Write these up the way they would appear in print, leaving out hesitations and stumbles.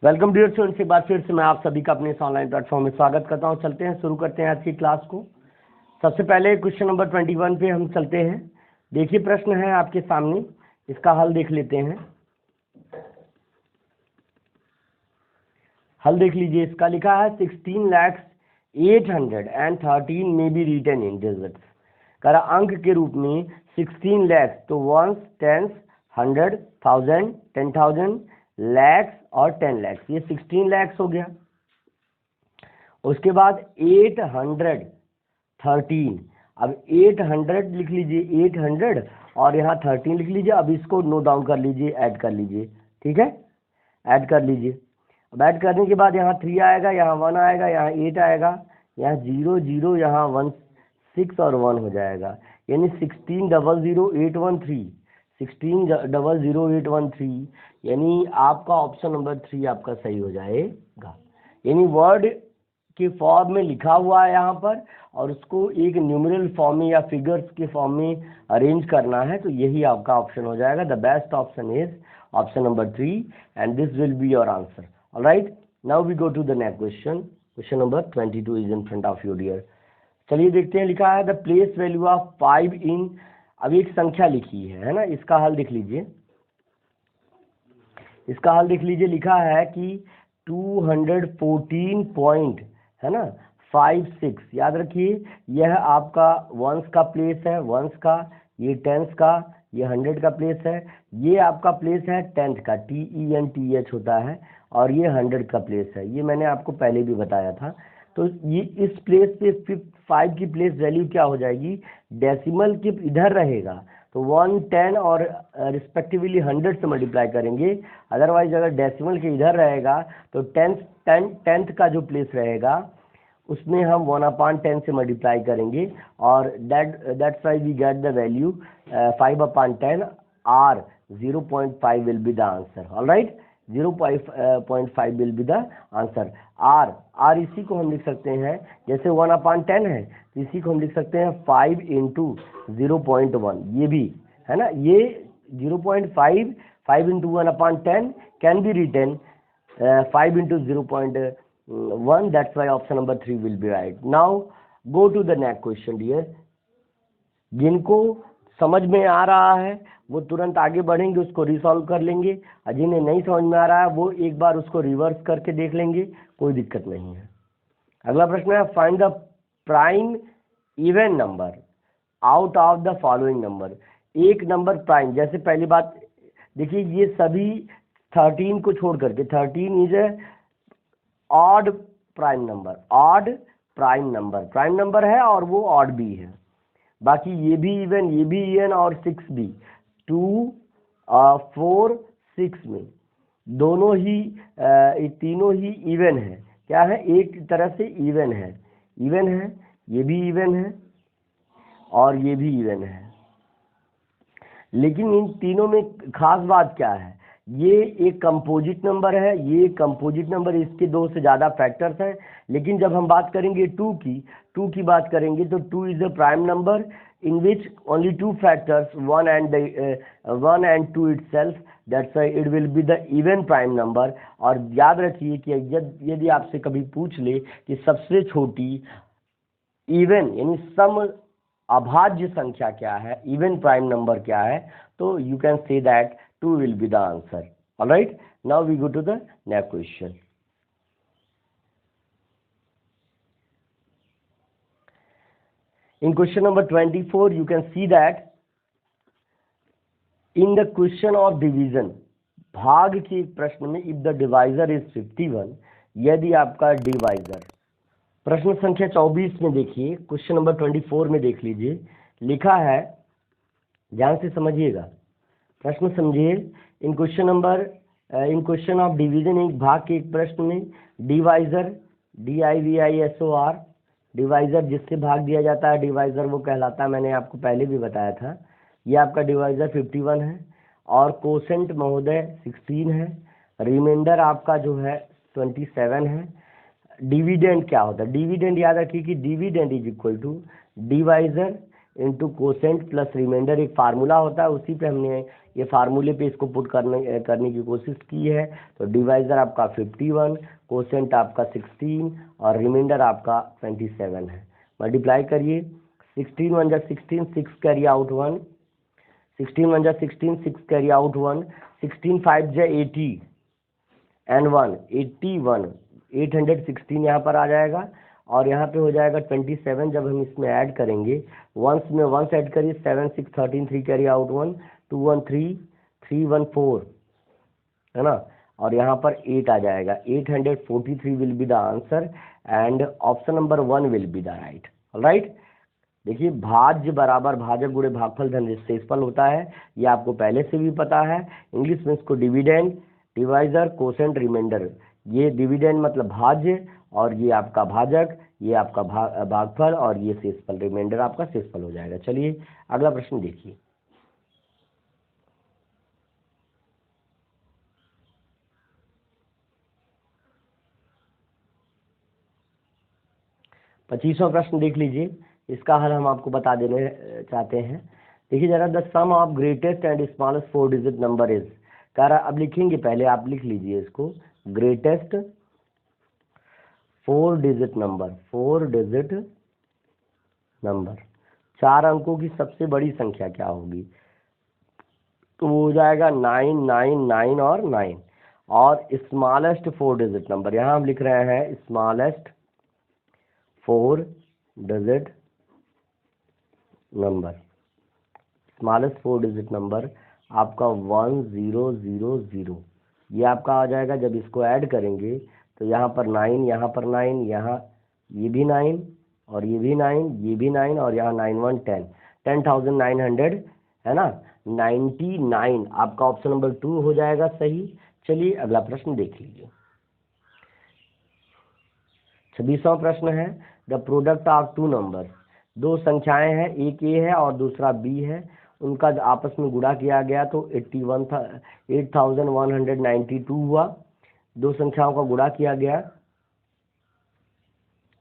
Welcome dear students, एक बार फिर से मैं आप सभी का अपने इस ऑनलाइन प्लेटफॉर्म में स्वागत करता हूं। चलते हैं, शुरू करते हैं आज की क्लास को। सबसे पहले क्वेश्चन नंबर 21 पे हम चलते हैं। देखिए, प्रश्न है आपके सामने, इसका हल देख लेते हैं। हल देख लीजिए, इसका लिखा है 16,813 में बी रिटन इन डिजिट्स। करा अंक के रूप में 16 लाख, तो वंस, टेंस, 100, 1000, 10,000, लैक्स और 10 लाख, ये 16 लाख हो गया। उसके बाद 813, अब 800 लिख लीजिए, 800 और यहाँ 13 लिख लीजिए। अब इसको नोट डाउन कर लीजिए, ऐड कर लीजिए, ठीक है, ऐड कर लीजिए। अब ऐड करने के बाद यहाँ 3 आएगा, यहाँ 1 आएगा, यहाँ 8 आएगा, यहाँ 0 0, यहाँ 1 6 और 1 हो जाएगा, यानी 16,00813, 16,00813, यानी आपका ऑप्शन नंबर 3 आपका सही हो जाएगा। यानी वर्ड के फॉर्म में लिखा हुआ है यहाँ पर, और उसको एक न्यूमेरल फॉर्म में या फिगर्स के फॉर्म में अरेंज करना है, तो यही आपका ऑप्शन हो जाएगा। The best option is option number 3 and this will be your answer. All right, now we go to the next question. Question number 22 is in front of you, dear. चलिए देखते हैं, लिखा है द प्लेस वैल्यू ऑफ 5 इन, अब एक संख्या लिखी है ना, इसका हल देख लीजिए। इसका हल देख लीजिए, लिखा है कि 214 पॉइंट है ना 56। याद रखिए, यह आपका वंस का प्लेस है, वंस का, ये टेंस का, ये 100 का प्लेस है, ये आपका प्लेस है टेंथ का, TENTH होता है, और ये 100 का प्लेस है। ये मैंने आपको पहले भी बताया था। तो ये इस प्लेस पे 5 की प्लेस वैल्यू क्या हो जाएगी, डेसिमल के इधर रहेगा तो 1 10 और रिस्पेक्टिवली 100 से मल्टीप्लाई करेंगे। अदरवाइज अगर डेसिमल के इधर रहेगा तो टेंथ का जो प्लेस रहेगा उसमें हम 1/10 से मल्टीप्लाई करेंगे, और that's why we get the value 5/10 or 0.5 will be the answer. All right, 0.5 will be the answer. R इसी को हम लिख सकते हैं, जैसे 1/10 है तो इसी को हम लिख सकते हैं 5 into 0.1, ये भी है ना, ये 0.5 5 into 1/10 can be written 5 into 0.1. That's why option number 3 will be right. Now go to the next question, dear. जिनको समझ में आ रहा है वो तुरंत आगे बढ़ेंगे, उसको रिसॉल्व कर लेंगे, और जिन्हें नहीं समझ में आ रहा है वो एक बार उसको रिवर्स करके देख लेंगे, कोई दिक्कत नहीं है। अगला प्रश्न है, find the prime even number out of the following number. एक नंबर प्राइम, जैसे पहली बात देखिए, ये सभी 13 को छोड़ करके, 13 is a odd prime number, odd prime number है, और वो ऑड भी है। बाकी ये भी इवन, ये भी इवन, और 6 भी, 2 4 6 में दोनों ही तीनों ही इवन है। क्या है, एक तरह से इवन है, ये भी इवन है और ये भी इवन है। लेकिन इन तीनों में खास बात क्या है, ये एक कंपोजिट नंबर है, ये कंपोजिट नंबर, इसके 2 से ज़्यादा फैक्टर्स हैं। लेकिन जब हम बात करेंगे 2 की बात करेंगे, तो 2 is a prime number in which only 2 factors, 1 and 2 itself, that's why it will be the even prime number. और याद रखिए कि यदि आपसे कभी पूछ ले कि सबसे छोटी इवन यानी सम अभाज्य संख्या क्या है, इवन प्राइम नंबर क्या है, तो you can say that 2 will be the answer. All right, now we go to the next question. In question number 24, you can see that in the question of division, भाग के प्रश्न में, if the divisor is 51, यदि आपका divisor, प्रश्न संख्या 24 में देखिए, क्वेश्चन नंबर 24 में देख लीजिए, लिखा है, ध्यान से समझिएगा, प्रश्न समझिए। इन क्वेश्चन ऑफ डिवीजन, एक भाग के एक प्रश्न में डिवाइजर, DIVISOR, डिवाइजर जिससे भाग दिया जाता है, डिवाइजर वो कहलाता है, मैंने आपको पहले भी बताया था। ये आपका डिवाइजर 51 है, और कोसेंट महोदय 16 है, रिमाइंडर आपका जो है 27 है। डिविडेंड क्या होता है, डिविडेंड याद रखिए कि dividend is equal to divisor into quotient plus remainder, एक फार्मूला होता है, उसी पे हमने ये फार्मूले पे इसको पुट करने की कोशिश की है। तो डिवाइजर आपका 51, कोसेंट आपका 16 और रिमाइंडर आपका 27 है। मल्टीप्लाई करिए, 16 1 जा 16, 6 कैरी आउट 1, 16 1 जा 16, 6 कैरी आउट 1, 16 5 जा 80 एंड 1 81, 816 यहाँ पर आ जाएगा। और यहाँ पे हो जाएगा 27, जब हम इसमें ऐड करेंगे, वंस में वंस ऐड करिए, 7 6 13, 3 कैरी आउट 1, 2 1 3, 3 1 4, है ना। और यहाँ पर 8 आ जाएगा, 843 will be the answer and option number 1 will be the right. Right, देखिए भाज्य बराबर भाजक गुणे भागफल धन निश्चयफल होता है, ये आपको पहले से भी पता है। इंग्लिश में इसको डिविडेंड, डिवाइजर, कोसेंट, रिमाइंडर, ये डिविडेंड मतलब भाज्य और ये आपका भाजक, ये आपका भागफल और ये शेषफल, रिमाइंडर आपका शेषफल हो जाएगा। चलिए अगला प्रश्न देखिए। पच्चीसवां प्रश्न देख लीजिए, इसका हल हम आपको बता देने चाहते हैं। देखिए जरा, the sum of greatest and smallest 4 digit number is, कह रहा, अब लिखेंगे, पहले आप लिख लीजिए इसको, greatest 4 digit number, 4 digit number, 4 अंकों की सबसे बड़ी संख्या क्या होगी, तो वो हो जाएगा 999 और 9। और स्मॉलेस्ट 4 डिजिट नंबर, यहाँ हम लिख रहे हैं smallest 4 digit number, smallest 4 digit number आपका 1000, ये आपका आ जाएगा। जब इसको ऐड करेंगे तो यहाँ पर 9, यहाँ पर 9, यहाँ ये भी 9 और ये भी 9, ये भी 9 और यहाँ 9 1 10, 10,900 है ना, 99 आपका ऑप्शन नंबर 2 हो जाएगा सही। चलिए अगला प्रश्न देख लीजिए। 26वां प्रश्न है, द प्रोडक्ट ऑफ 2 नंबर, दो संख्याएं हैं, एक ए है और दूसरा बी है, उनका आपस में गुणा किया गया तो 8192 हुआ। दो संख्याओं का गुणा किया गया,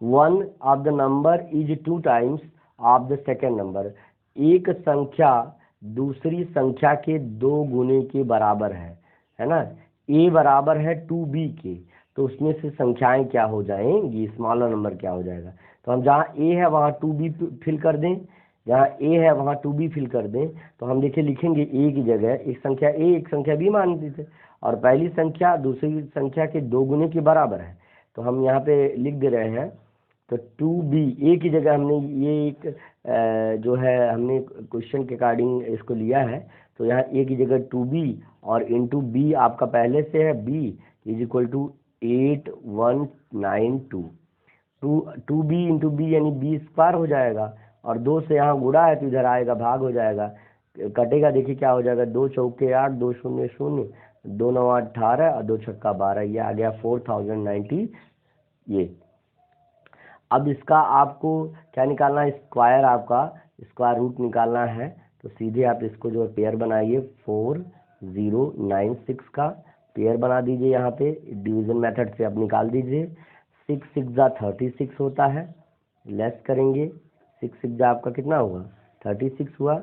one of the number is 2 times of the second number, एक संख्या दूसरी संख्या के 2 गुने के बराबर है ना। ए बराबर है 2b के, तो उसमें से संख्याएं क्या हो जाएंगी, स्मॉलर नंबर क्या हो जाएगा। तो हम जहाँ ए है वहाँ 2b फिल कर दें, जहाँ ए है वहाँ 2b फिल कर दें। तो हम देखिए लिखेंगे ए की जगह एक संख्या ए एक संख्या बी मान दीजिए, और पहली संख्या दूसरी संख्या के 2 गुने के बराबर है, तो हम यहाँ पे लिख दे रहे हैं। तो 2b, ए की जगह हमने ये एक जो है हमने क्वेश्चन के अकॉर्डिंग इसको लिया है, तो यहाँ ए की जगह 2b और इंटू बी आपका पहले से है, b is equal to 8192, 2b into B यानी बी स्क्वायर हो जाएगा, और 2 से यहाँ गुणा है तो इधर आएगा भाग हो जाएगा, कटेगा, देखिए क्या हो जाएगा, 2 चौके 8, 2 शून्य 0, 2 9 18 और 2 छक्का 12, ये आ गया 4090 ये। अब इसका आपको क्या निकालना है, स्क्वायर, आपका स्क्वायर रूट निकालना है। तो सीधे आप इसको जो है पेयर बनाइए, 4096 का पेयर बना दीजिए, यहाँ पे डिवीजन मेथड से आप निकाल दीजिए। 6 6 जा 36 होता है, लेस करेंगे, 6 6 जा आपका कितना हुआ, 36 हुआ,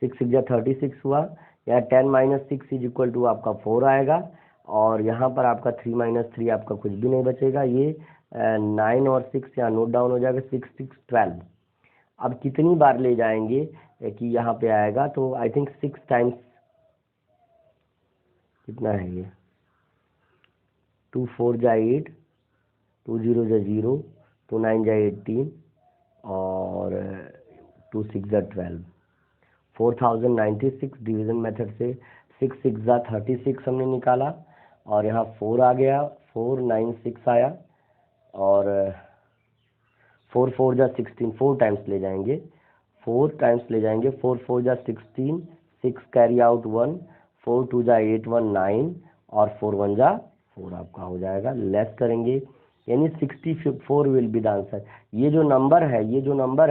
6 6 जा 36 हुआ। यहाँ 10 - 6 इज इक्वल टू आपका 4 आएगा, और यहाँ पर आपका 3 - 3 आपका कुछ भी नहीं बचेगा, ये 9 और 6 यहाँ नोट डाउन हो जाएगा, 6 6 12। अब कितनी बार ले जाएंगे कि यहाँ पे आएगा, तो आई थिंक 6 टाइम्स, कितना है ये, 2 4 जा 8, 2 0 जा 0, 2 9 जा 18 और 2 6 जा 12, 4096 डिवीजन मेथड से 6 6 जा 36 हमने निकाला, और यहाँ 4 आ गया, 496 आया, और 4 4 जा 16, 4 टाइम्स ले जाएंगे, 4 टाइम्स ले जाएंगे, 4 4 जा 16, 6 कैरी आउट 1, 4 2 जा 8 1 9 और 4 1 जा 4 आपका हो जाएगा, लेस करेंगे, यानी 64 विल बी द आंसर। ये जो नंबर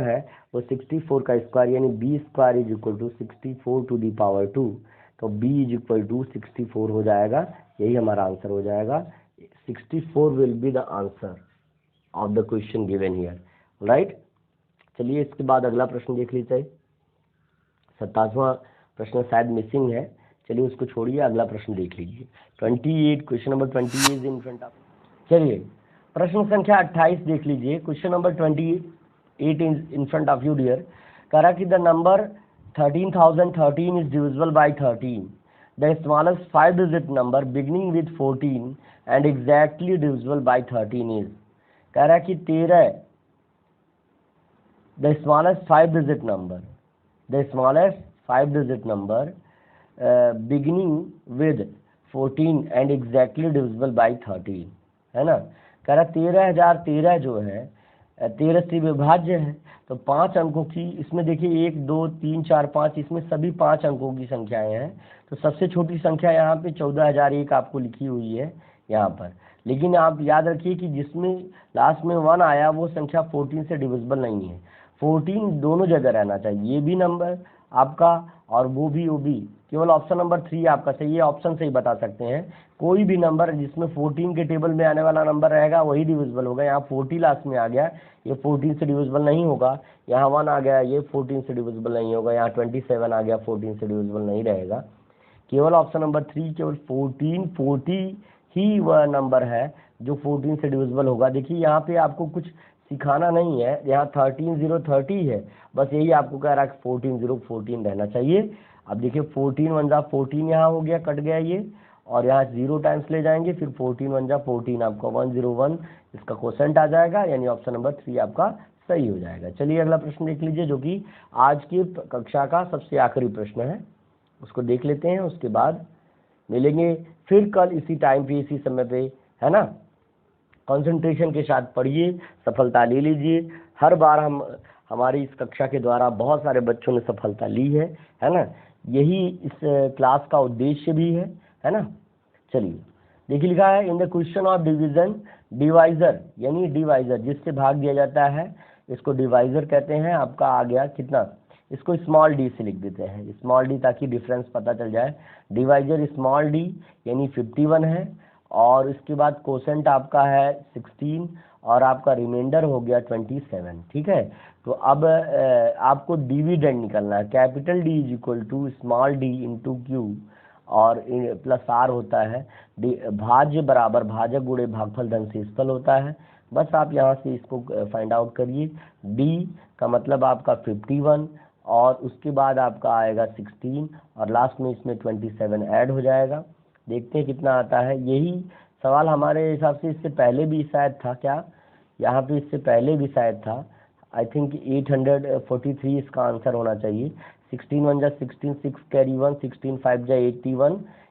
है वो 64 का स्क्वायर यानी b square is equal to 64 to the power 2, तो b इज इक्वल टू 64 हो जाएगा, यही हमारा आंसर हो जाएगा। 64 will be the answer of the question given here, right. चलिए इसके बाद अगला प्रश्न देख लीजिए। 27वां प्रश्न शायद मिसिंग है, चलिए उसको छोड़िए, अगला प्रश्न देख लीजिए। 28 question number 28 is in front of. चलिए प्रश्न संख्या 28 देख लीजिए। Question number 28 in front of you dear. कह रहा कि the number 13,013 is divisible by 13. The smallest 5-digit number beginning with 14 and exactly divisible by 13 is। कह रहा कि 13 the smallest 5-digit number beginning with 14 and exactly divisible by 13, है ना। कह रहा 13,013 जो है 13 से विभाज्य है, तो 5 अंकों की, इसमें देखिए 1 2 3 4 5, इसमें सभी 5 अंकों की संख्याएं हैं। तो सबसे छोटी संख्या यहाँ पे 14,001 आपको लिखी हुई है यहाँ पर। लेकिन आप याद रखिए कि जिसमें लास्ट में 1 आया वो संख्या 14 से डिविजिबल नहीं है। 14 दोनों जगह रहना चाहिए, ये भी नंबर आपका और वो भी। केवल ऑप्शन नंबर 3 आपका सही है, ऑप्शन से ही बता सकते हैं। कोई भी नंबर जिसमें 14 के टेबल में आने वाला नंबर रहेगा वही डिविजिबल होगा। यहाँ 40 लास्ट में आ गया, ये 14 से डिविजिबल नहीं होगा। यहाँ 1 आ गया, ये 14 से डिविजिबल नहीं होगा। यहाँ 27 आ गया, 14 से डिविजिबल नहीं रहेगा। केवल ऑप्शन नंबर 3, केवल 40 ही वह नंबर है जो 14 से डिविजिबल होगा। देखिए यहाँ पे आपको कुछ सिखाना नहीं है, यहाँ 13,030 है, बस यही आपको कह रहा है 14,014 रहना चाहिए। अब देखिए 14 1 जा 14 यहाँ हो गया, कट गया ये, और यहाँ 0 टाइम्स ले जाएंगे, फिर 14 1 जा 14 आपका 101 इसका क्वोशेंट आ जाएगा, यानी ऑप्शन नंबर 3 आपका सही हो जाएगा। चलिए अगला प्रश्न देख लीजिए, जो कि आज की कक्षा का सबसे आखिरी प्रश्न है, उसको देख लेते हैं। उसके बाद मिलेंगे फिर कल इसी टाइम पे, इसी समय पे, है ना। कंसंट्रेशन के साथ पढ़िए, सफलता ले लीजिए। हर बार हमारी इस कक्षा के द्वारा बहुत सारे बच्चों ने सफलता ली है ना। यही इस क्लास का उद्देश्य भी है ना। चलिए देखिए लिखा है in the question of division, divisor यानी डिवाइजर जिससे भाग दिया जाता है, इसको डिवाइजर कहते हैं। आपका आ गया कितना, इसको स्मॉल डी से लिख देते हैं, स्मॉल डी, ताकि डिफरेंस पता चल जाए। डिवाइजर स्मॉल डी यानी 51 है, और इसके बाद क्वोशेंट आपका है 16 और आपका रिमाइंडर हो गया 27। ठीक है, तो अब आपको डिविडेंड निकलना है। Capital D is equal to small D into Q और प्लस आर होता है। भाज्य बराबर भाजक गुणे भागफल धन शेषफल होता है। बस आप यहाँ से इसको फाइंड आउट करिए। डी का मतलब आपका 51 और उसके बाद आपका आएगा 16 और लास्ट में इसमें 27 ऐड हो जाएगा। देखते हैं कितना आता है। यही सवाल हमारे हिसाब से इससे पहले भी शायद था क्या, यहाँ पे इससे पहले भी शायद था। आई थिंक 843 इसका आंसर होना चाहिए। 16 1 जा 16, 6 कैरी 1, 16 5 जा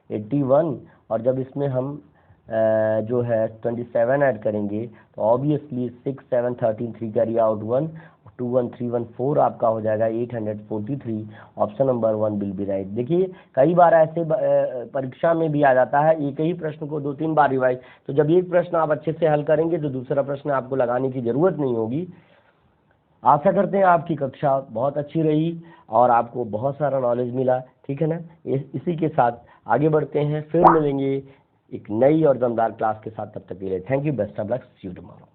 81 और जब इसमें हम जो है 27 ऐड करेंगे तो ऑब्वियसली 6 7 13 3 कैरी आउट 1 2 1 3 1 4 आपका हो जाएगा 843। Option number 1 will be right. देखिए कई बार ऐसे परीक्षा में भी आ जाता है, एक ही प्रश्न को 2-3 बार रिवाइज, तो जब एक प्रश्न आप अच्छे से हल करेंगे तो दूसरा प्रश्न आपको लगाने की जरूरत नहीं होगी। आशा करते हैं आपकी कक्षा बहुत अच्छी रही और आपको बहुत सारा नॉलेज मिला। ठीक है ना। इसी के साथ आगे बढ़ते हैं, फिर मिलेंगे एक नई और दमदार क्लास के साथ। तब तक के लिए thank you, best of luck, see you tomorrow.